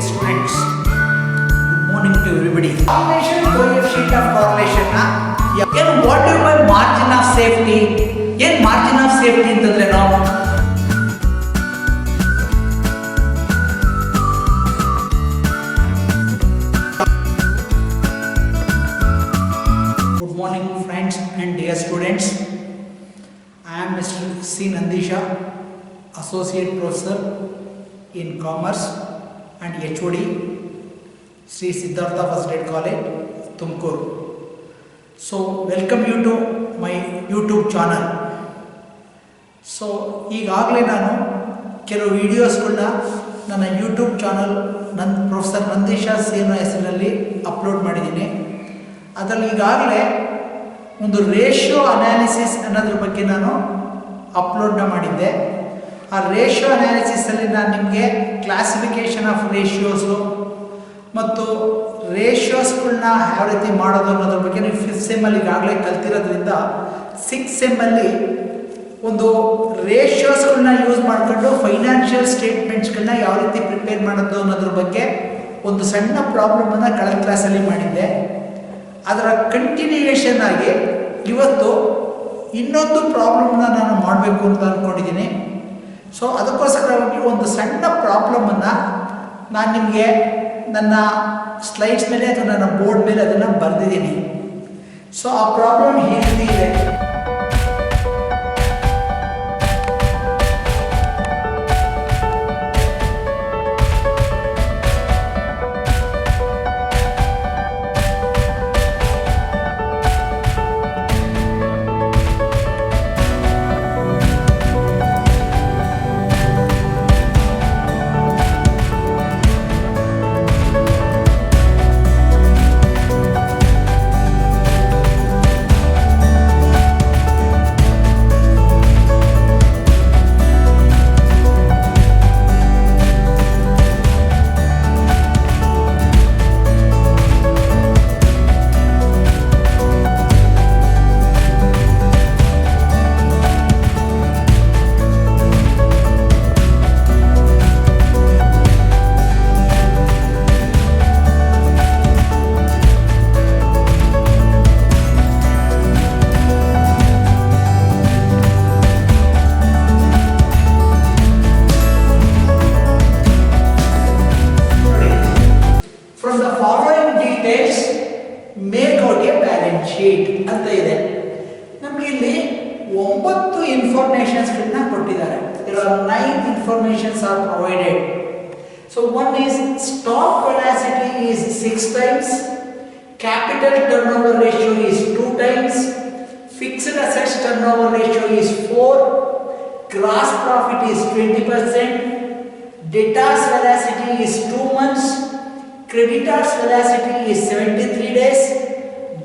students. Good morning to everybody. Correlation coefficient of correlation na what do you mean margin of safety? Margin of safety ಅಂತಂದ್ರೆ ನಾವು Good morning friends and dear students. I am Mr. C. Nandisha, Associate Professor in Commerce and HOD, Sri Siddhartha First Grade College, Tumkur. So, welcome you to my YouTube channel. So ಈಗಾಗಲೇ ನಾನು ಕೆಲವು ವೀಡಿಯೋಸ್ಗಳನ್ನ ನನ್ನ YouTube channel professor Nandisha ಸೇನೋ ಹೆಸರಿನಲ್ಲಿ upload ಮಾಡಿದ್ದೀನಿ. ಅದರಲ್ಲಿ ಈಗಾಗಲೇ ಒಂದು ratio analysis ಅನ್ನೋದ್ರ ಬಗ್ಗೆ ನಾನು ಅಪ್ಲೋಡ್ನ ಮಾಡಿದ್ದೆ. ಆ ರೇಷಿಯೋ ಅನಾಲಿಸಿಸಲ್ಲಿ ನಾನು ನಿಮಗೆ ಕ್ಲಾಸಿಫಿಕೇಷನ್ ಆಫ್ ರೇಷಿಯೋಸು ಮತ್ತು ರೇಷಿಯೋಸ್ಗಳನ್ನ ಯಾವ ರೀತಿ ಮಾಡೋದು ಅನ್ನೋದ್ರ ಬಗ್ಗೆ ನೀವು 5th ಸೆಮ್ಮಲ್ಲಿ ಈಗಾಗಲೇ ಕಲ್ತಿರೋದ್ರಿಂದ 6th ಸೆಮ್ಮಲ್ಲಿ ಒಂದು ರೇಷಿಯೋಸ್ಗಳನ್ನ ಯೂಸ್ ಮಾಡಿಕೊಂಡು ಫೈನಾನ್ಷಿಯಲ್ ಸ್ಟೇಟ್ಮೆಂಟ್ಸ್ಗಳನ್ನ ಯಾವ ರೀತಿ ಪ್ರಿಪೇರ್ ಮಾಡೋದು ಅನ್ನೋದ್ರ ಬಗ್ಗೆ ಒಂದು ಸಣ್ಣ ಪ್ರಾಬ್ಲಮನ್ನು ಕಳೆದ ಕ್ಲಾಸಲ್ಲಿ ಮಾಡಿದ್ದೆ. ಅದರ ಕಂಟಿನ್ಯೂಯೇಷನ್ ಆಗಿ ಇವತ್ತು ಇನ್ನೊಂದು ಪ್ರಾಬ್ಲಮ್ನ ನಾನು ಮಾಡಬೇಕು ಅಂತ ಅಂದ್ಕೊಂಡಿದ್ದೀನಿ. ಸೊ ಅದಕ್ಕೋಸ್ಕರವಾಗಿ ಒಂದು ಸಣ್ಣ ಪ್ರಾಬ್ಲಮನ್ನು ನಾನು ನಿಮಗೆ ನನ್ನ ಸ್ಲೈಡ್ಸ್ ಮೇಲೆ ಅಥವಾ ನನ್ನ ಬೋರ್ಡ್ ಮೇಲೆ ಅದನ್ನು ಬರೆದಿದ್ದೀನಿ. ಸೊ ಆ ಪ್ರಾಬ್ಲಮ್ ಹೇಗೆ ಇದೆ ಅಂತ ಇದೆ. ನಮಗೆ ಇಲ್ಲಿ 9 ಇನ್ಫಾರ್ಮೇಷನ್ಸ್ಗಳನ್ನ ಕೊಟ್ಟಿದ್ದಾರೆ. There are 9 informations are provided. So one is stock velocity is 6 times, capital turnover ratio is 2 times, fixed assets turnover ratio is 4, gross profit is 20%, debtors velocity is 2 months, creditors velocity is 73 days,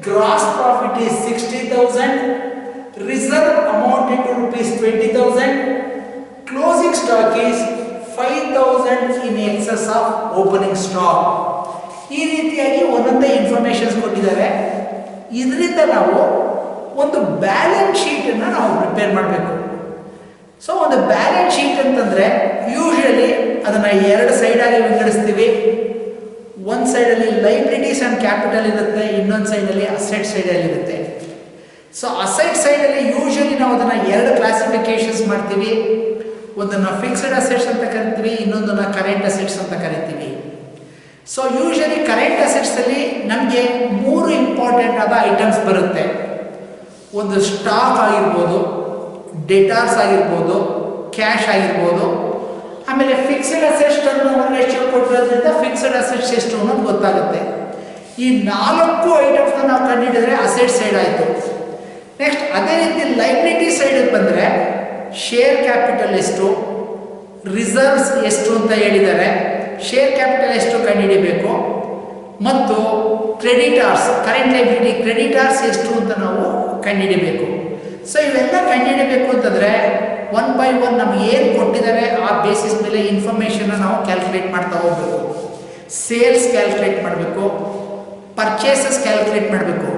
gross profit is 60,000, reserve amounted to rupees 20,000, closing stock is 5,000 in excess of opening stock. ಈ ರೀತಿಯಾಗಿ ಒಂದೊಂದೇ informations ಕೊಟ್ಟಿದ್ದಾರೆ. ಇದರಿಂದ ನಾವು ಒಂದು balance ಶೀಟನ್ನು ನಾವು prepare ಮಾಡಬೇಕು. So ಒಂದು ಬ್ಯಾಲೆನ್ಸ್ ಶೀಟ್ ಅಂತಂದರೆ ಯೂಶಲಿ ಅದನ್ನು 2 ಸೈಡಾಗಿ ವಿಂಗಡಿಸ್ತೀವಿ. ಒಂದು ಸೈಡಲ್ಲಿ ಲೈಬಿಲಿಟೀಸ್ ಆ್ಯಂಡ್ ಕ್ಯಾಪಿಟಲ್ ಇರುತ್ತೆ, ಇನ್ನೊಂದು ಸೈಡಲ್ಲಿ ಅಸೆಟ್ ಸೈಡಲ್ಲಿ ಇರುತ್ತೆ. ಸೊ ಅಸೆಟ್ ಸೈಡಲ್ಲಿ ಯೂಶಲಿ ನಾವು ಅದನ್ನು 2 ಕ್ಲಾಸಿಫಿಕೇಷನ್ಸ್ ಮಾಡ್ತೀವಿ. ಒಂದನ್ನು ಫಿಕ್ಸ್ಡ್ ಅಸೆಟ್ಸ್ ಅಂತ ಕರಿತೀವಿ, ಇನ್ನೊಂದನ್ನು ಕರೆಂಟ್ ಅಸೆಟ್ಸ್ ಅಂತ ಕರಿತೀವಿ. ಸೊ ಯೂಶಲಿ ಕರೆಂಟ್ ಅಸೆಟ್ಸಲ್ಲಿ ನಮಗೆ 3 ಇಂಪಾರ್ಟೆಂಟ್ ಆದ ಐಟಮ್ಸ್ ಬರುತ್ತೆ. ಒಂದು ಸ್ಟಾಕ್ ಆಗಿರ್ಬೋದು, ಡೆಟಾರ್ಸ್ ಆಗಿರ್ಬೋದು, ಕ್ಯಾಶ್ ಆಗಿರ್ಬೋದು. ಆಮೇಲೆ ಫಿಕ್ಸ್ಡ್ ಅಸೆಟ್ಸ್ ಟರ್ನೋವರ್ ರೇಷಿಯೋ ಕೊಟ್ಟಿರೋದ್ರಿಂದ ಫಿಕ್ಸ್ಡ್ ಅಸೆಟ್ಸ್ ಎಷ್ಟು ಅನ್ನೋದು ಗೊತ್ತಾಗುತ್ತೆ. ಈ 4 ಐಟಮ್ಸ್ನ ನಾವು ಕಂಡುಹಿಡಿದ್ರೆ ಅಸೆಟ್ ಸೈಡ್ ಆಯಿತು. ನೆಕ್ಸ್ಟ್ ಅದೇ ರೀತಿ ಲೈಬಿಲಿಟಿ ಸೈಡಿಗೆ ಬಂದರೆ ಶೇರ್ ಕ್ಯಾಪಿಟಲ್ ಎಷ್ಟು, ರಿಸರ್ವ್ಸ್ ಎಷ್ಟು ಅಂತ ಹೇಳಿದ್ದಾರೆ. ಶೇರ್ ಕ್ಯಾಪಿಟಲ್ ಎಷ್ಟು ಕಂಡುಹಿಡಿಬೇಕು ಮತ್ತು ಕ್ರೆಡಿಟಾರ್ಸ್, ಕರೆಂಟ್ ಲೈಬಿಲಿಟಿ ಕ್ರೆಡಿಟಾರ್ಸ್ ಎಷ್ಟು ಅಂತ ನಾವು ಕಂಡುಹಿಡಿಬೇಕು. ಸೊ ಇವೆಲ್ಲ ಕಂಡುಹಿಡಿಬೇಕು ಅಂತಂದರೆ 1 by 1 ನಮ್ಗೆ ಏನು ಕೊಟ್ಟಿದ್ದಾರೆ ಆ ಬೇಸಿಸ್ ಮೇಲೆ ಇನ್ಫಾರ್ಮೇಷನ್ನ ನಾವು ಕ್ಯಾಲ್ಕುಲೇಟ್ ಮಾಡ್ತಾ ಹೋಗಬೇಕು. ಸೇಲ್ಸ್ ಕ್ಯಾಲ್ಕುಲೇಟ್ ಮಾಡಬೇಕು, ಪರ್ಚೇಸಸ್ ಕ್ಯಾಲ್ಕುಲೇಟ್ ಮಾಡಬೇಕು.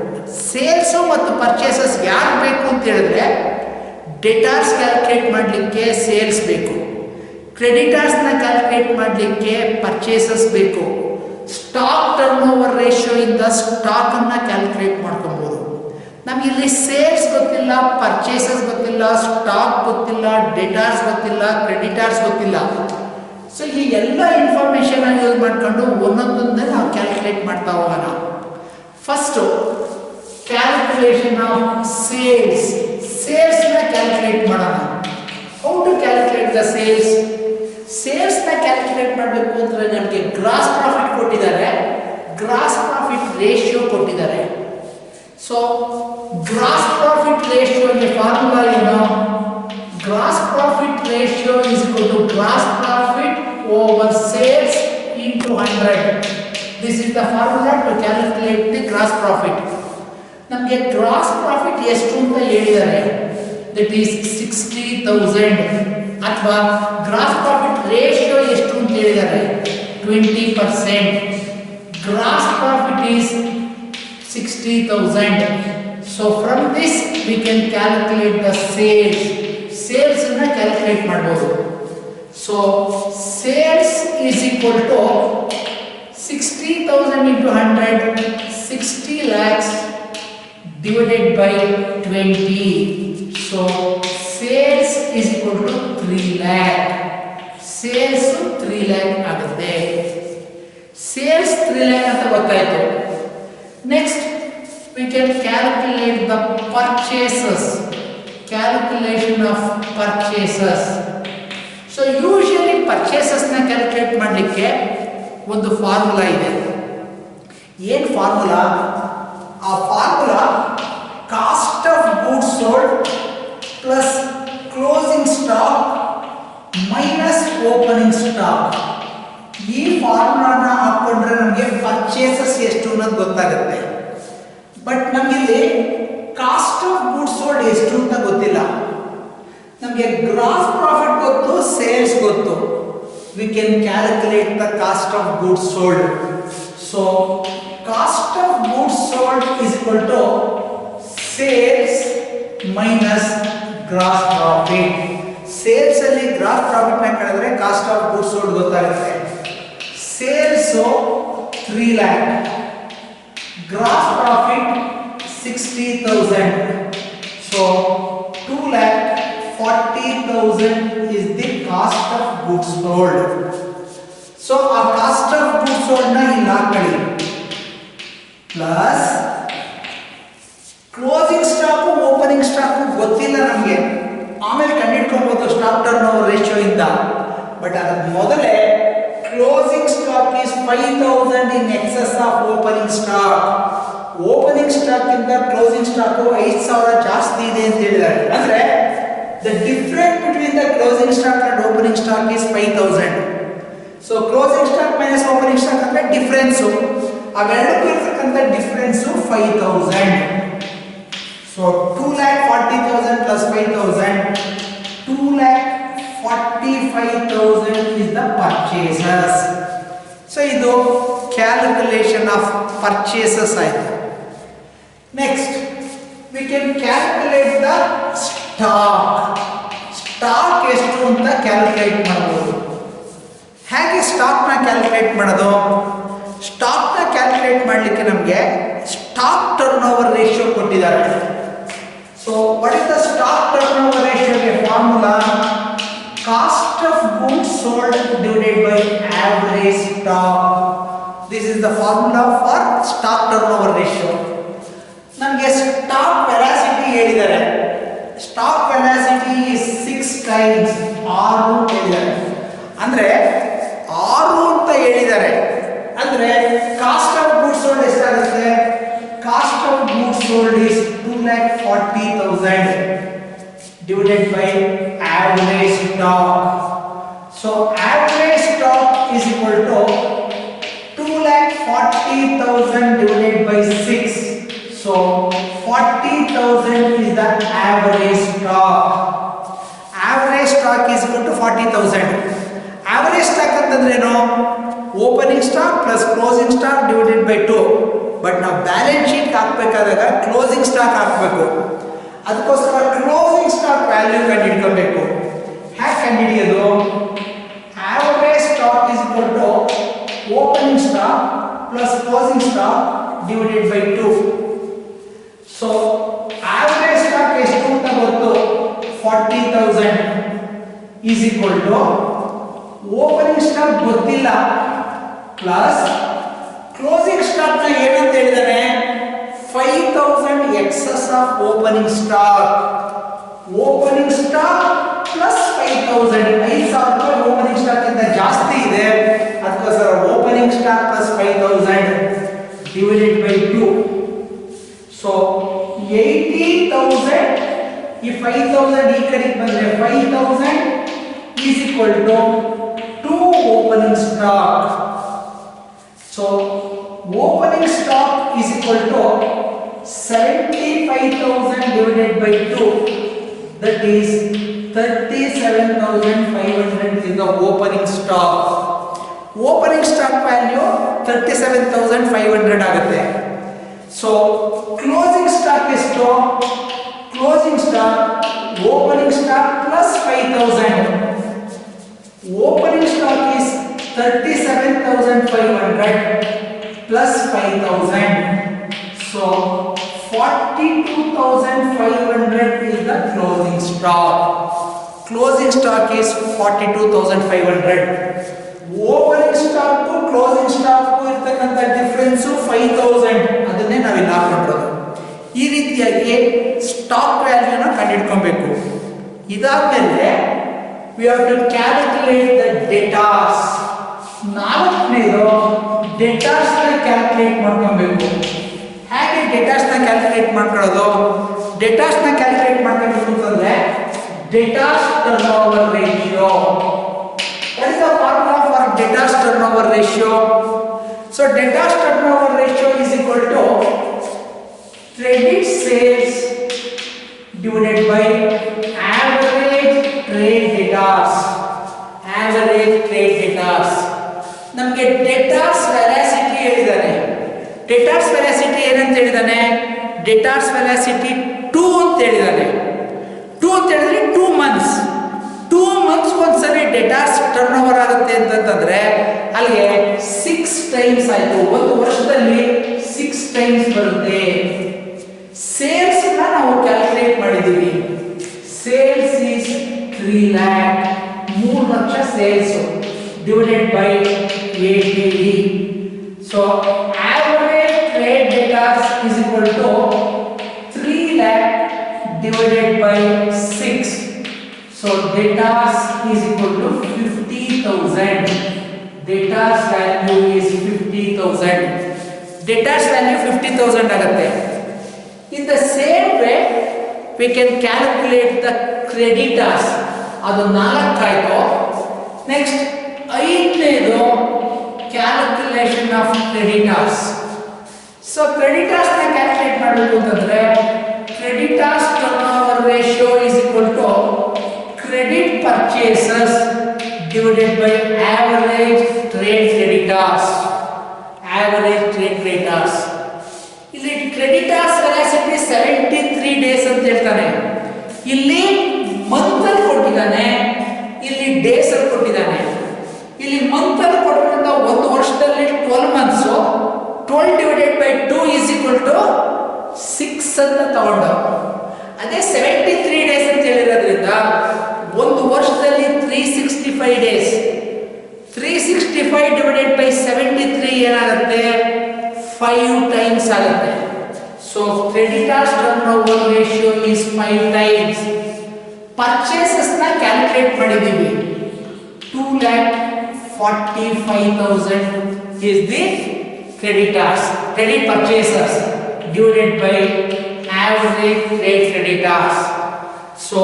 ಸೇಲ್ಸು ಮತ್ತು ಪರ್ಚೇಸಸ್ ಯಾರು ಬೇಕು ಅಂತ ಹೇಳಿದ್ರೆ ಡೆಟಾರ್ಸ್ ಕ್ಯಾಲ್ಕುಲೇಟ್ ಮಾಡಲಿಕ್ಕೆ ಸೇಲ್ಸ್ ಬೇಕು, ಕ್ರೆಡಿಟರ್ಸ್ನ ಕ್ಯಾಲ್ಕುಲೇಟ್ ಮಾಡಲಿಕ್ಕೆ ಪರ್ಚೇಸಸ್ ಬೇಕು. ಸ್ಟಾಕ್ ಟರ್ನ್ ಓವರ್ ರೇಷಿಯೋ ಇಂದ ಸ್ಟಾಕನ್ನು ಕ್ಯಾಲ್ಕುಲೇಟ್ ಮಾಡ್ಕೊಬೋದು. ನಮಗಿಲ್ಲಿ ಸೇಲ್ಸ್ ಗೊತ್ತಿಲ್ಲ, ಪರ್ಚೇಸಸ್ ಗೊತ್ತಿಲ್ಲ, ಸ್ಟಾಕ್ ಗೊತ್ತಿಲ್ಲ, ಡೆಟಾರ್ಸ್ ಗೊತ್ತಿಲ್ಲ, ಕ್ರೆಡಿಟರ್ಸ್ ಗೊತ್ತಿಲ್ಲ. ಸೊ ಈ ಎಲ್ಲ ಇನ್ಫಾರ್ಮೇಷನ್ ಯೂಸ್ ಮಾಡ್ಕೊಂಡು ಒಂದೊಂದನ್ನೇ ನಾವು ಕ್ಯಾಲ್ಕುಲೇಟ್ ಮಾಡ್ತಾ ಹೋಗೋಣ. First calculation of sales. ಸೇಲ್ಸ್ನ ಕ್ಯಾಲ್ಕುಲೇಟ್ ಮಾಡೋಣ. How to calculate the sales? ಸೇಲ್ಸ್ನ ಕ್ಯಾಲ್ಕುಲೇಟ್ ಮಾಡಬೇಕು ಅಂದರೆ ನಮಗೆ ಗ್ರಾಸ್ ಪ್ರಾಫಿಟ್ ಕೊಟ್ಟಿದ್ದಾರೆ, ಗ್ರಾಸ್ ಪ್ರಾಫಿಟ್ ರೇಷಿಯೋ ಕೊಟ್ಟಿದ್ದಾರೆ. ಸೊ ಗ್ರಾಸ್ ಪ್ರಾಫಿಟ್ ರೇಷಿಯೋಗೆ ಫಾರ್ಮುಲಾ ಏನು? Gross profit ratio is equal to gross profit over sales into 100. This is the formula to calculate the gross profit. ನಮಗೆ gross profit ಎಷ್ಟು ಅಂತ ಹೇಳಿದ್ದಾರೆ, that is 60,000. ಅಥವಾ gross profit ratio ಎಷ್ಟು ಅಂತ ಹೇಳಿದ್ದಾರೆ, 20%. Gross profit is 60,000. So from this we can calculate the sales. Sales ಅನ್ನು calculate ಮಾಡಬಹುದು. So sales is equal to 60,000 into 100, 60 lakhs divided by 20. So sales is equal to 3 lakh. Sales 3 lakh ಆಗುತ್ತೆ. Sales 3 lakh ಅಂತ ಗೊತ್ತಾಯ್ತು. Next we can calculate the purchases. Calculation of purchases. So usually purchases na calculate ಮಾಡಲಿಕ್ಕೆ ಒಂದು formula ಇದೆ. ಏನು formula? ಆ formula cost of goods sold plus closing stock minus opening stock. ಈ ಫಾರ್ಮುಲಾನ ಹಾಕೊಂಡ್ರೆ ನಮಗೆ ಪರ್ಚೇಸಸ್ ಎಷ್ಟು ಅನ್ನೋದು ಗೊತ್ತಾಗುತ್ತೆ. ಬಟ್ ನಮಗಿಲ್ಲಿ ಕಾಸ್ಟ್ ಆಫ್ ಗೂಡ್ಸ್ ಸೋಲ್ಡ್ ಎಷ್ಟು ಅಂತ ಗೊತ್ತಿಲ್ಲ. ನಮಗೆ ಗ್ರಾಸ್ ಪ್ರಾಫಿಟ್ ಗೊತ್ತು, ಸೇಲ್ಸ್ ಗೊತ್ತು. We can calculate the cost of goods sold. So cost of goods sold is equal to sales minus gross profit. Sales ಅಲ್ಲಿ ಗ್ರಾಸ್ ಪ್ರಾಫಿಟ್ ನ ಕಳೆದ್ರೆ ಕಾಸ್ಟ್ ಆಫ್ ಗೂಡ್ಸ್ ಸೋಲ್ಡ್ ಗೊತ್ತಾಗುತ್ತೆ. Sales 3 lakh, gross profit 60,000. So 2,40,000 is the cost of goods sold. So a cost of goods sold na ಇಲ್ಲಿ ಹಾಕೊಳ್ಳಿ plus closing stock opening stock ಗೊತ್ತಿಲ್ಲ ನಮಗೆ, ಆಮೇಲೆ ಕಂಡುಹಿಡ್ಕೊಬಹುದು stock turnover ratio ಇಂದ. But ಅದರ ಮೊದಲೇ closing stock is 5,000 in excess of opening stock. Opening stock ಇಂದ closing stock 5,000 ಜಾಸ್ತಿ ಇದೆ ಅಂತ ಹೇಳಿದ್ದಾರೆ. ಅಂದ್ರೆ the difference between the closing stock and opening stock is 5,000. So closing stock minus opening stock ಅಂದ್ರೆ ಡಿಫರೆನ್ಸ್. ಅವೆರಡಕ್ಕೂ ಇರತಕ್ಕಂತ difference 5,000. So 2,40,000 plus 5,000, 2,45,000 is the purchases. So ಇದು calculation of purchases ಆಯ್ತು. Next we can calculate the stock. Stock ಎಷ್ಟು ಅಂತ calculate ಮಾಡಬಹುದು. ಹೇಗೆ ಸ್ಟಾಕ್ನ calculate ಮಾಡೋದು? ಸ್ಟಾಕ್ನ ಕ್ಯಾಲ್ಕುಲೇಟ್ ಮಾಡಲಿಕ್ಕೆ ನಮಗೆ ಸ್ಟಾಕ್ ಟರ್ನ್ ಓವರ್ ರೇಷಿಯೋ ಕೊಟ್ಟಿದ್ದಾರೆ. So what is the stock turnover ರೇಷಿಯೋಗೆ formula? Cost of goods sold divided by average stock. This is the formula for stock turnover ratio. ನಮಗೆ stock velocity ಹೇಳಿದ್ದಾರೆ. Stock velocity is 6 times 6 ಹೇಳಿದ್ದಾರೆ. ಅಂದ್ರೆ 6 ಅಂತ ಹೇಳಿದ್ದಾರೆ. ಅಂದ್ರೆ cost of goods sold ಎಷ್ಟಾಗುತ್ತೆ? Cost of goods sold is 2,40,000 divided by average stock. So average stock is equal to 2,40,000 divided by 6. So 40,000 is the average stock. Average stock is equal to 40,000. Average stock ಅಂತಂದ್ರೆ ಏನು? Opening stock plus closing stock divided by 2. But ನಾವು balance sheet ಹಾಕಬೇಕಾದಾಗ closing stock ಹಾಕಬೇಕು. ಅದಕ್ಕೋಸ್ಕರ closing stock value ಕಂಡುಹಿಡ್ಕೋಬೇಕು. ಹೇಗೆ ಕಂಡುಹಿಡಿಯೋದು? plus closing stock divided by 2. So average stock ಎಷ್ಟು ಅಂತ ಗೊತ್ತು 40,000 is equal to opening stock ಗೊತ್ತಿಲ್ಲ plus closing stock ನ ಏನಂತ ಹೇಳಿದಾನೆ 5,000 excess of opening stock plus 5,000 5,000 opening stock ಇಂದ ಜಾಸ್ತಿ ಇದೆ ಅದಕ್ಕೋಸ್ಕರ opening stock plus 5,000 divided by 2. So 80,000 ಈ 5,000 ಈ ಕಡೆಗೆ ಬಂದ್ರೆ 5,000 is equal to 2 opening stock. So opening stock is equal to 75,000 divided by 2, that is 37,500 is the opening stock. Opening stock value 37,500 ಆಗುತ್ತೆ. So closing stock is to closing stock opening stock plus 5,000. Opening stock is 37,500 plus 5,000. So 42,500 is the closing stock. Closing stock is 42,500. Opening stock to closing stock ಇರತಕ್ಕಂತ difference 5,000 ಅದನ್ನೇ ನಾವು ಇಲ್ಲಿ ಹಾಕೊಂಡಿರೋದು. ಈ ರೀತಿಯಾಗಿ stock ವ್ಯಾಲ್ಯೂನ ಕಂಡುಹಿಡ್ಕೊಬೇಕು. ಇದಾದ್ಮೇಲೆ we have to calculate the debtors. ನಾಲ್ಕನೇದು debtors ನ calculate ಮಾಡ್ಕೊಬೇಕು. ಹೇಗೆ debtors ನ ಕ್ಯಾಲ್ಕುಲೇಟ್ ಮಾಡ್ಕೊಳ್ಳೋದು? debtors ನ ಕ್ಯಾಲ್ಕುಲೇಟ್ ಮಾಡ್ಕೊಬೇಕು ಅಂತಂದ್ರೆ debtors turnover ratio. What is the formula for debtors turnover ratio? So debtors turnover ratio is equal to credit sales divided by average trade debtors. Average trade debtors. ನಮಗೆ debtors velocity ಹೇಳಿದಾನೆ. debtors velocity ಏನಂತ ಹೇಳಿದಾನೆ? debtors velocity 2 ಅಂತ ಹೇಳಿದಾನೆ. 2 ಅಂತ ಹೇಳಿದ್ರೆ 2 months. 2 months ಒಂದ್ಸರಿ debtors turnover ಆಗುತ್ತೆ ಅಂತಂದ್ರೆ ಅಲ್ಲಿಗೆ 6 ಟೈಮ್ಸ್ ಆಯ್ತು. ಒಂದು ವರ್ಷದಲ್ಲಿ 6 ಟೈಮ್ಸ್ ಬರುತ್ತೆ. ಸೇಲ್ಸ್ ನ ನಾವು ಕ್ಯಾಲ್ಕುಲೇಟ್ ಮಾಡಿದೀವಿ. Sales is 3 lakh 3 lakh sales divided by ATD. So average trade debtors is equal to 3 lakh divided by 6. So debtors is equal to 50,000. Debtors value is 50,000. Debtors value 50,000 ಆಗುತ್ತೆ. In the same way we can calculate the creditors. ಅದು 4 ಆಯ್ತು. Next 5ನೇದು calculation of creditors. So creditors ನ calculate ಮಾಡಬೇಕು ಅಂತಂದ್ರೆ creditors turnover ratio is equal to credit purchases divided by average trade creditors. Average trade creditors. ಇಲ್ಲಿ creditors velocity 73 days ಅಂತ ಹೇಳ್ತಾನೆ. ಇಲ್ಲಿ ಮಂತ್ ಅಲ್ಲಿ ಕೊಟ್ಟಿದ್ದಾನೆ, ಇಲ್ಲಿ ಡೇಸ್ ಅಲ್ಲಿ ಕೊಟ್ಟಿದ್ದಾನೆ. ಇಲ್ಲಿ ಮಂತ್ ಅಲ್ಲಿ ಕೊಟ್ಟಿರೋದ್ರಿಂದ ಒಂದು ವರ್ಷದಲ್ಲಿ 12 months. 12 divided by 2 is equal to 6 ಅಂತ ತಗೊಂಡು. ಅದೇ 73 days ಅಂತ ಹೇಳಿರೋದ್ರಿಂದ ಒಂದು ವರ್ಷದಲ್ಲಿ 365 ಡೇಸ್. 365 ಡಿವೈಡೆಡ್ ಬೈ 73 ಏನಾಗುತ್ತೆ? 5 ಟೈಮ್ಸ್ ಆಗುತ್ತೆ. So creditors turnover ratio is 5 times. Purchases ನ ಕ್ಯಾಲ್ಕುಲೇಟ್ ಮಾಡಿದೀವಿ. 2,45,000 is the creditors, credit purchases divided by average trade creditors. So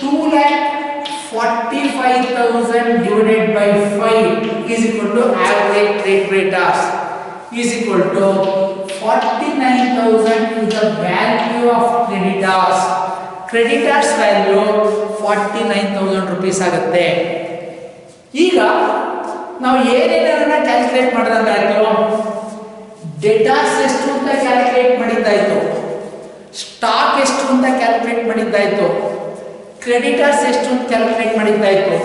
2,45,000 divided by 5 is equal to average trade creditors is equal to 49,000 is the value of creditors. Creditors value 49,000 rupees ಆಗುತ್ತೆ. ಈಗ ನಾವು ಏನೇನನ್ನ calculate ಮಾಡಿದಂಗಾಯ್ತು? ಡೆಟಾರ್ಸ್ ಎಷ್ಟು ಅಂತ calculate ಮಾಡಿದ್ದಾಯ್ತು, stock ಎಷ್ಟು ಅಂತ calculate ಮಾಡಿದ್ದಾಯ್ತು, creditors ಎಷ್ಟು ಅಂತ calculate ಮಾಡಿದ್ದಾಯ್ತು.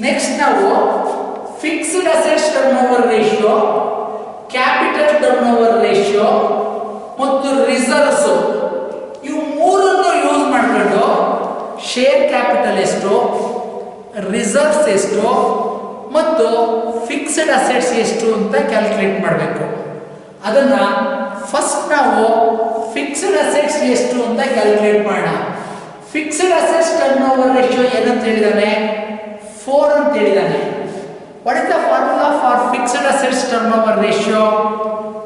Next ನಾವು fixed assets turnover ratio, capital turn over ratio ಮತ್ತು ರಿಸರ್ವ್ಸ್ ಇವು ಮೂರನ್ನು ಯೂಸ್ ಮಾಡಿಕೊಂಡು ಶೇರ್ ಕ್ಯಾಪಿಟಲ್ ಎಷ್ಟು, ರಿಸರ್ವ್ಸ್ ಎಷ್ಟು ಮತ್ತು ಫಿಕ್ಸ್ಡ್ ಅಸೆಟ್ಸ್ ಎಷ್ಟು ಅಂತ ಕ್ಯಾಲ್ಕುಲೇಟ್ ಮಾಡಬೇಕು. ಅದನ್ನ ಫಸ್ಟ್ ನಾವು ಫಿಕ್ಸ್ಡ್ ಅಸೆಟ್ಸ್ ಎಷ್ಟು ಅಂತ ಕ್ಯಾಲ್ಕುಲೇಟ್ ಮಾಡೋಣ. Fixed assets turnover ratio ಏನಂತ ಹೇಳಿದಾನೆ, 4 ಅಂತ ಹೇಳಿದಾನೆ. What is the formula for fixed assets turnover ratio?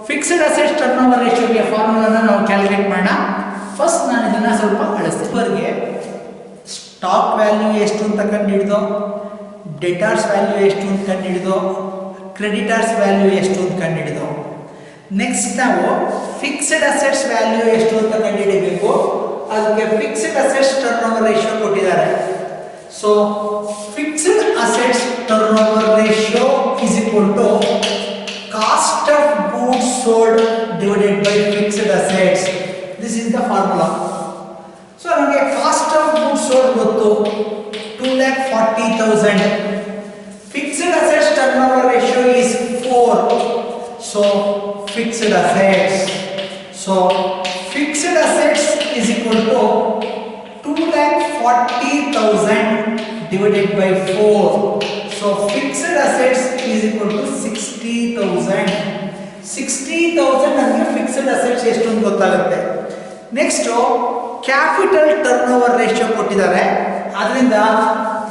Fixed assets turnover ರೇಷಿಯೋಗೆ ಫಾರ್ಮುಲಾನ ನಾವು ಕ್ಯಾಲ್ಕುಲೇಟ್ ಮಾಡೋಣ. ಫಸ್ಟ್ ನಾನು ಇದನ್ನ ಸ್ವಲ್ಪ ಅಳಿಸ್ತೀನಿ. ಸ್ಟಾಕ್ ವ್ಯಾಲ್ಯೂ ಎಷ್ಟು ಅಂತ ಕಂಡುಹಿಡಿದು, ಡೆಟಾರ್ಸ್ ವ್ಯಾಲ್ಯೂ ಎಷ್ಟು ಅಂತ ಕಂಡುಹಿಡಿದು, ಕ್ರೆಡಿಟರ್ಸ್ ವ್ಯಾಲ್ಯೂ ಎಷ್ಟು ಅಂತ ಕಂಡುಹಿಡಿದು, ನೆಕ್ಸ್ಟ್ ನಾವು ಫಿಕ್ಸ್ಡ್ ಅಸೆಟ್ಸ್ ವ್ಯಾಲ್ಯೂ ಎಷ್ಟು ಅಂತ ಕಂಡುಹಿಡಿಬೇಕು. ಅದಕ್ಕೆ fixed assets turnover ratio ಕೊಟ್ಟಿದ್ದಾರೆ. So fixed assets turnover ratio is equal to cost of goods sold divided by fixed assets. This is the formula. So ನಮಗೆ cost of goods sold ಗೊತ್ತು 2,40,000. Fixed assets turnover ratio is 4. So fixed assets. So fixed assets is equal to 2,40,000 divided by 4. So fixed assets is equal to 60,000. 60,000 ಅಂದ್ರೆ fixed assets ಎಷ್ಟು ಅಂತ ಗೊತ್ತಾಗುತ್ತೆ. Next capital turn over ratio ಕೊಟ್ಟಿದ್ದಾರೆ. ಅದರಿಂದ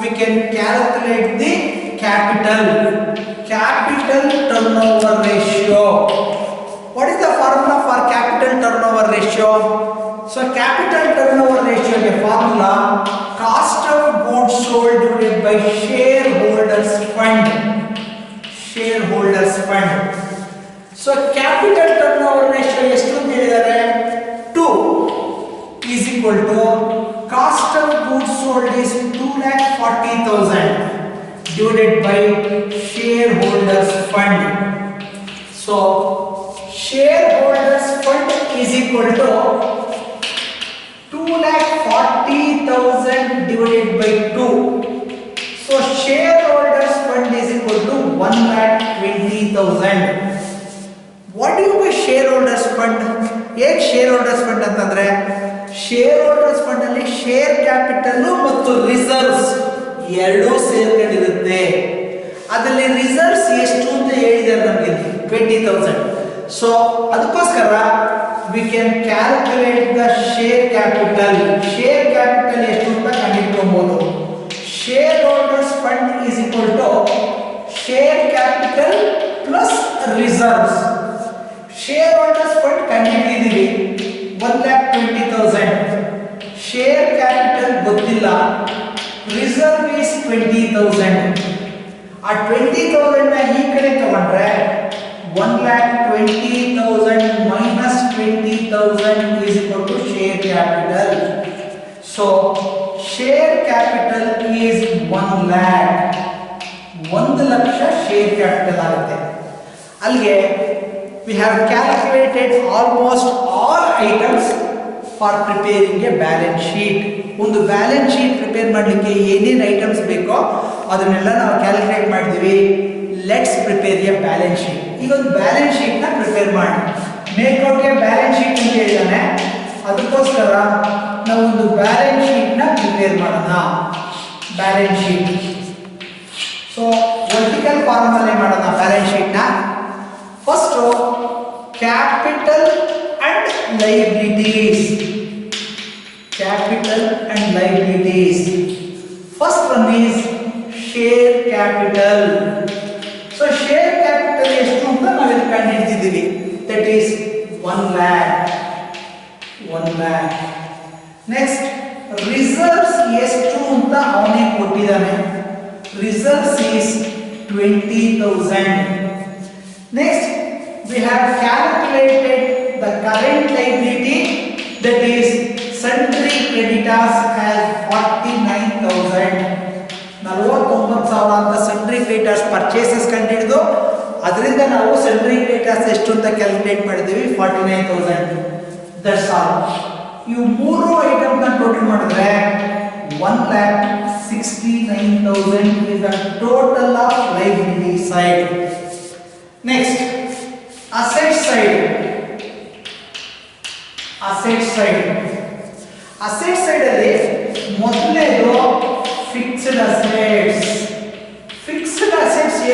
we can calculate the capital turnover ratio. What is the formula for capital turnover ratio? So capital turnover ratio is a formula cost of goods sold divided by shareholders fund. So capital turnover ratio ಎಷ್ಟು ಅಂತ ಹೇಳಿದ್ದಾರೆ, 2 is equal to cost of goods sold is 2,40,000 divided by shareholders fund. So shareholders fund is equal to 2,40,000 divided by 2. So shareholders fund is equal to 1,20,000. What do you mean shareholders fund? ಹೇಗೆ shareholders fund ಅಂತಂದ್ರೆ shareholders fund ಅಲ್ಲಿ share capital ಮತ್ತು reserves ಎರಡೂ ಸೇರ್ಕೊಂಡಿರುತ್ತೆ. ಅದರಲ್ಲಿ reserves ಎಷ್ಟು ಅಂತ ಹೇಳಿದ್ದಾರೆ ನಮಗೆ 20,000. ಸೊ ಅದಕ್ಕೋಸ್ಕರ we can calculate the share capital. Share capital ಎಷ್ಟು ಅಂತ ಕಂಡುಹಿಡಿಯಬಹುದು. shareholders fund is equal to share capital plus reserves. shareholders fund ಕಂಡುಹಿಡಿದಿವಿ 1,20,000. Share capital ಗೊತ್ತಿಲ್ಲ, ರಿಸರ್ವ್ is 20,000. ಆ 20,000 ನ ಈ ಕಡೆ ತಗೊಂಡ್ರೆ 1,20,000 minus 20,000 is equal to share capital. So share capital is 1 lakh. 1 lakh share capital ಆಗುತ್ತೆ. ಅಲ್ಲಿಗೆ we have calculated almost all items for preparing a balance sheet. ಒಂದು balance sheet prepare ಮಾಡಲಿಕ್ಕೆ ಏನೇನು ಐಟಮ್ಸ್ ಬೇಕೋ ಅದನ್ನೆಲ್ಲ ನಾವು ಕ್ಯಾಲ್ಕುಲೇಟ್ ಮಾಡಿದ್ವಿ. Let's prepare A balance sheet. ಈಗ ಒಂದು ಬ್ಯಾಲೆನ್ಸ್ ಶೀಟ್ನ ಪ್ರಿಪೇರ್ ಮಾಡಿ ಮೇಲ್ಕೋಟೆ ಬ್ಯಾಲೆನ್ಸ್ ಶೀಟ್ ಅಂತ ಹೇಳಿದಾನೆ. ಅದಕ್ಕೋಸ್ಕರ ನಾವು ಒಂದು ಬ್ಯಾಲೆನ್ಸ್ ಶೀಟ್ನ ಪ್ರಿಪೇರ್ ಮಾಡೋಣ. Balance sheet. ಸೊ ವರ್ಟಿಕಲ್ ಫಾರ್ಮಲ್ಲೇ ಮಾಡೋಣ ಬ್ಯಾಲೆನ್ಸ್ ಶೀಟ್ನ. First capital and liabilities. Capital and liabilities. First one is share capital. So share capital ಎಷ್ಟು ಅಂತ ನಾವು ಇಲ್ಲಿ ಕಂಡುಹಿಡಿದಿದ್ದೀವಿ. That is 1 lakh. Next reserves ಎಷ್ಟು ಅಂತ ಅವನೇ ಕೊಟ್ಟಿದ್ದಾನೆ. Reserves is 20,000. Next we have calculated the current liability, that is sundry creditors as 49,000. 49,000 ಅಂತ sundry creditors purchases ಕಂಡುಹಿಡಿದು ಅದರಿಂದ ನಾವು sundry creditors ಎಷ್ಟು ಅಂತ ಕ್ಯಾಲ್ಕುಲೇಟ್ ಮಾಡಿದ್ದೀವಿ 49,000. That's all. ಇವು ಮೂರು ಐಟಮ್ ನ ಟೋಟಲ್ ಮಾಡಿದ್ರೆ 1,69,000 is the total of liability side. Next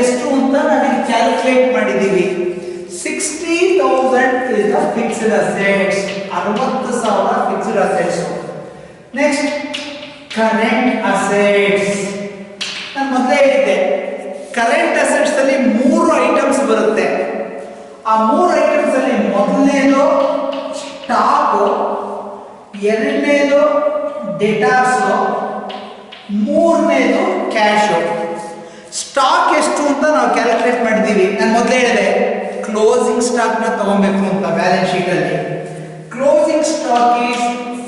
ಎಷ್ಟು ಅಂತ ನಾವಿಲ್ಲಿ ಕ್ಯಾಲ್ಕುಲೇಟ್ ಮಾಡಿದ್ದೀವಿ. 60,000 is the fixed assets. 60,000 fixed assets. Next, current assets. ನಾನು ಮೊದಲೇ ಹೇಳಿದ್ದೆ ಕರೆಂಟ್ ಅಸೆಟ್ಸ್ ಅಲ್ಲಿ 3 ಐಟಮ್ಸ್ ಬರುತ್ತೆ. ಆ 3 ಐಟಮ್ಸ್ ಅಲ್ಲಿ ಮೊದಲನೇದು ಸ್ಟಾಕ್, ಎರಡನೇದು ಡೆಟಾರ್ಸ್, ಮೂರನೇದು ಕ್ಯಾಶ್. ಸ್ಟಾಕ್ ಎಷ್ಟು ಅಂತ ನಾವು ಕ್ಯಾಲ್ಕುಲೇಟ್ ಮಾಡಿದ್ದೀವಿ. ನಾನು ಮೊದಲೇ ಹೇಳಿದೆ ಕ್ಲೋಸಿಂಗ್ ಸ್ಟಾಕ್ ನ ತಗೊಬೇಕು ಅಂತ ಬ್ಯಾಲೆನ್ಸ್ ಶೀಟ್ ಅಲ್ಲಿ. Closing stock is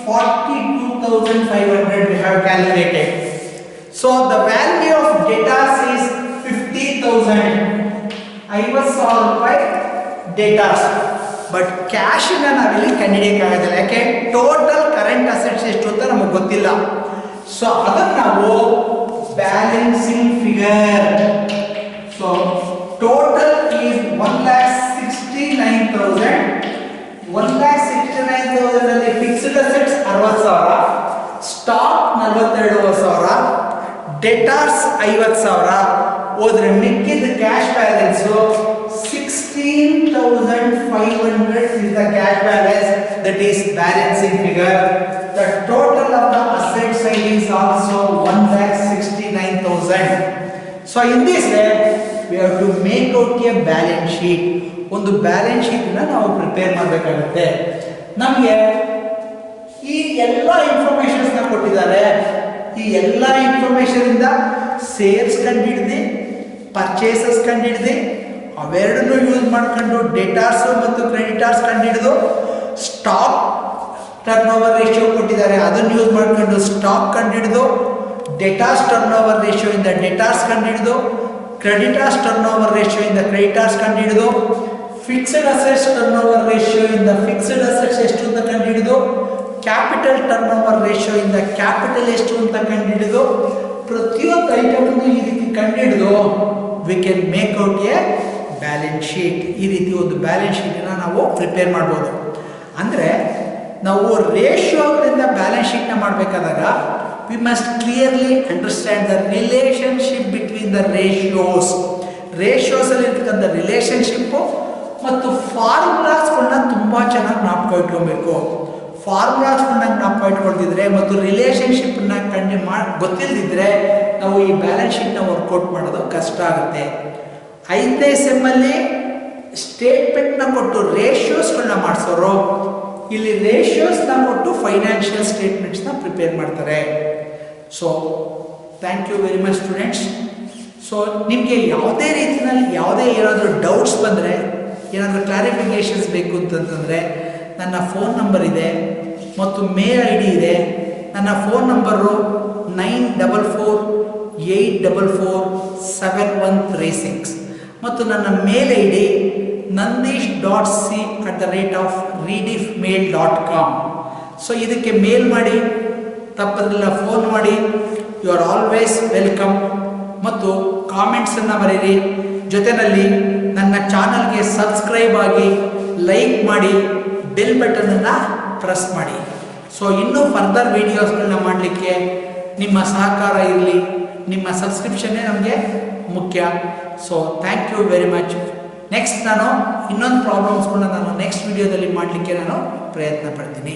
42,500 we have calculated. So the value of debtors is 50,000. 50,000 ರೂಪಾಯಿ debtors. ಬಟ್ ಕ್ಯಾಶ್ ನ ನಾವಿಲ್ಲಿ ಕಂಡುಹಿಡಿಯಕ್ಕಾಗೋದಿಲ್ಲ, ಯಾಕೆ ಟೋಟಲ್ ಕರೆಂಟ್ ಅಸೆಟ್ಸ್ ಎಷ್ಟು ಅಂತ ನಮಗೆ ಗೊತ್ತಿಲ್ಲ. ಸೊ ಅದನ್ನು ನಾವು balancing figure. So total is 1,69,000. 1,69,000 ಅಲ್ಲಿ ಫಿಕ್ಸ್ಡ್ ಅಸೆಟ್ಸ್ 60,000, ಸ್ಟಾಕ್ 42,000, ಡೆಟಾರ್ಸ್ 50,000 ಹೋದ್ರೆ ಮಿಕ್ಕಿದ cash balance 16,500 is the cash balance, that is balancing figure. The total of the asset side is also 1,69,000. So in this way we have to make out a balance sheet. ಒಂದು balance sheet ನ ನಾವು prepare ಮಾಡಬೇಕಾಗುತ್ತೆ. ನಮಗೆ ಈ ಎಲ್ಲ informations ನ ಕೊಟ್ಟಿದ್ದಾರೆ. ಈ ಎಲ್ಲ ಇನ್ಫಾರ್ಮೇಶನ್ ಇಂದ ಸೇಲ್ಸ್ ಕಂಡುಹಿಡಿದು ಪರ್ಚೇಸಸ್ ಕಂಡುಹಿಡಿದು ಅವೆರಡನ್ನು ಯೂಸ್ ಮಾಡ್ಕೊಂಡು ಡೆಟಾರ್ಸ್ ಮತ್ತು ಕ್ರೆಡಿಟಾರ್ಸ್ ಕಂಡುಹಿಡಿದು ಸ್ಟಾಕ್ ಟರ್ನ್ ಓವರ್ ರೇಷಿಯೋ ಕೊಟ್ಟಿದ್ದಾರೆ, ಅದನ್ನು ಯೂಸ್ ಮಾಡ್ಕೊಂಡು ಸ್ಟಾಕ್ ಕಂಡುಹಿಡಿದು ಡೆಟಾರ್ಸ್ ಟರ್ನ್ ಓವರ್ ರೇಷಿಯೋ ಇಂದ ಡೆಟಾರ್ಸ್ ಕಂಡುಹಿಡಿದು ಕ್ರೆಡಿಟಾರ್ಸ್ ಟರ್ನ್ ಓವರ್ ರೇಷಿಯೋ ಇಂದ ಕ್ರೆಡಿಟಾರ್ಸ್ ಕಂಡುಹಿಡಿದು fixed assets turnover ratio ಇಂದ ಫಿಕ್ಸ್ಡ್ ಅಸೆಟ್ಸ್ ಎಷ್ಟು ಅಂತ ಕಂಡುಹಿಡಿದು ಕ್ಯಾಪಿಟಲ್ ಟರ್ನ್ ಓವರ್ ರೇಷಿಯೋ ಇಂದ ಕ್ಯಾಪಿಟಲ್ ಎಷ್ಟು ಅಂತ ಕಂಡುಹಿಡಿದು ಪ್ರತಿಯೊಂದು ಐಟಮ್ ಈ ರೀತಿ ಕಂಡುಹಿಡಿದು we can make out A balance sheet. ಈ ರೀತಿ ಒಂದು ಬ್ಯಾಲೆನ್ಸ್ ಶೀಟನ್ನು ನಾವು ಪ್ರಿಪೇರ್ ಮಾಡ್ಬೋದು. ಅಂದರೆ ನಾವು ರೇಷಿಯೋಗಳಿಂದ ಬ್ಯಾಲೆನ್ಸ್ ಶೀಟ್ನ ಮಾಡಬೇಕಾದಾಗ we must clearly understand the relationship between the ratios. ರೇಷಿಯೋಸಲ್ಲಿ ಇರ್ತಕ್ಕಂಥ ರಿಲೇಷನ್ಶಿಪ್ಪು ಮತ್ತು ಫಾರ್ಮುಲಾಸ್ಗಳನ್ನ ತುಂಬ ಚೆನ್ನಾಗಿ ಜ್ಞಾಪಕ ಇಟ್ಕೊಬೇಕು. ಫಾರ್ಮುಲಾಸ್ಗಳನ್ನ ಜ್ಞಾಪಕ ಇಟ್ಕೊಳ್ತಿದ್ರೆ ಮತ್ತು ರಿಲೇಷನ್ಶಿಪ್ನ ಗೊತ್ತಿಲ್ಲದಿದ್ದರೆ ನಾವು ಈ ಬ್ಯಾಲೆನ್ಸ್ ಶೀಟ್ನ ವರ್ಕೌಟ್ ಮಾಡೋದು ಕಷ್ಟ ಆಗುತ್ತೆ. 5ನೇ ಸೆಮ್ಮಲ್ಲಿ ಸ್ಟೇಟ್ಮೆಂಟ್ನ ಕೊಟ್ಟು ರೇಷಿಯೋಸ್ಗಳನ್ನ ಮಾಡಿಸೋರು ಇಲ್ಲಿ ರೇಷಿಯೋಸ್ನ ಕೊಟ್ಟು ಫೈನಾನ್ಷಿಯಲ್ ಸ್ಟೇಟ್ಮೆಂಟ್ಸ್ನ ಪ್ರಿಪೇರ್ ಮಾಡ್ತಾರೆ. So thank you very much students. So ನಿಮಗೆ ಯಾವುದೇ ರೀತಿಯಲ್ಲಿ ಯಾವುದೇ ಏನಾದರೂ ಡೌಟ್ಸ್ ಬಂದರೆ, ಏನಾದರೂ ಕ್ಲಾರಿಫಿಕೇಷನ್ಸ್ ಬೇಕು ಅಂತಂದರೆ ನನ್ನ ಫೋನ್ ನಂಬರ್ ಇದೆ ಮತ್ತು ಮೇಲ್ ID ಇದೆ. ನನ್ನ ಫೋನ್ ನಂಬರು 9448447136 ಮತ್ತು ನನ್ನ ಮೇಲ್ ID nandish.c@rediffmail.com. ಸೊ ಇದಕ್ಕೆ ಮೇಲ್ ಮಾಡಿ, ತಪ್ಪದೆಲ್ಲ ಫೋನ್ ಮಾಡಿ. You are always welcome. ಮತ್ತು ಕಾಮೆಂಟ್ಸನ್ನು ಬರೀರಿ. ಜೊತೆಯಲ್ಲಿ ನನ್ನ ಚಾನಲ್ಗೆ ಸಬ್ಸ್ಕ್ರೈಬ್ ಆಗಿ, ಲೈಕ್ ಮಾಡಿ, ಬೆಲ್ ಬಟನನ್ನು ಪ್ರೆಸ್ ಮಾಡಿ. ಸೊ ಇನ್ನೂ ಫರ್ದರ್ ವೀಡಿಯೋಸ್ಗಳನ್ನ ಮಾಡಲಿಕ್ಕೆ ನಿಮ್ಮ ಸಹಕಾರ ಇರಲಿ. ನಿಮ್ಮ ಸಬ್ಸ್ಕ್ರಿಪ್ಷನ್ನೇ ನಮಗೆ ಮುಖ್ಯ. So thank you very much. Next ನಾನು ಇನ್ನೊಂದು ಪ್ರಾಬ್ಲಮ್ಸ್ಗಳನ್ನ ನೆಕ್ಸ್ಟ್ ವಿಡಿಯೋದಲ್ಲಿ ಮಾಡಲಿಕ್ಕೆ ಪ್ರಯತ್ನ ಪಡ್ತೀನಿ.